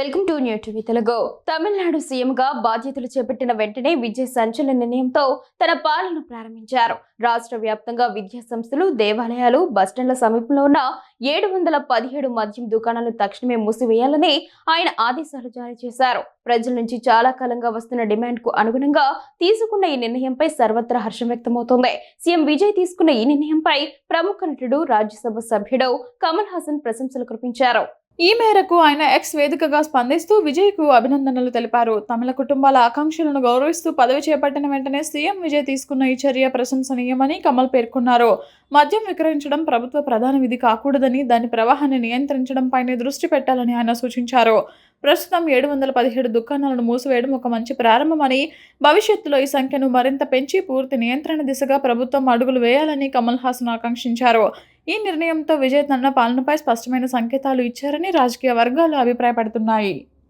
Welcome to new TV Telugu. Tamil Nadu సీఎంగా బాధ్యతలు చేపట్టిన వెంటనే విజయ్ సంచలన నిర్ణయంతో తన పాలన ప్రారంభించారు. రాష్ట్ర వ్యాప్తంగా విద్యా సంస్థలు, దేవాలయాలు, బస్టాండ్ల సమీపంలో ఉన్న 717 మద్యం దుకాణాలను తక్షణమే మూసివేయాలని ఆయన ఆదేశాలు జారీ చేశారు. ప్రజల నుంచి చాలా కాలంగా వస్తున్న డిమాండ్ కు అనుగుణంగా తీసుకున్న ఈ నిర్ణయంపై సర్వత్రా హర్షం వ్యక్తమవుతోంది. సీఎం విజయ్ తీసుకున్న ఈ నిర్ణయంపై ప్రముఖ నటుడు, రాజ్యసభ సభ్యుడు కమల్ హాసన్ ప్రశంసలు కురిపించారు. ఈ మేరకు ఆయన ఎక్స్ వేదికగా స్పందిస్తూ విజయ్కు అభినందనలు తెలిపారు. తమిళ కుటుంబాల ఆకాంక్షలను గౌరవిస్తూ పదవి చేపట్టిన వెంటనే సీఎం విజయ్ తీసుకున్న ఈ చర్య ప్రశంసనీయమని కమల్ పేర్కొన్నారు. మద్యం విక్రయించడం ప్రభుత్వ ప్రధాన విధి కాకూడదని, దాని ప్రవాహాన్ని నియంత్రించడంపైనే దృష్టి పెట్టాలని ఆయన సూచించారు. ప్రస్తుతం 717 దుకాణాలను మూసివేయడం ఒక మంచి ప్రారంభమని, భవిష్యత్తులో ఈ సంఖ్యను మరింత పెంచి పూర్తి నియంత్రణ దిశగా ప్రభుత్వం అడుగులు వేయాలని కమల్ హాసన్ ఆకాంక్షించారు. ఈ నిర్ణయంతో విజయ్ తన పాలనపై స్పష్టమైన సంకేతాలు ఇచ్చారని రాజకీయ వర్గాలు అభిప్రాయపడుతున్నాయి.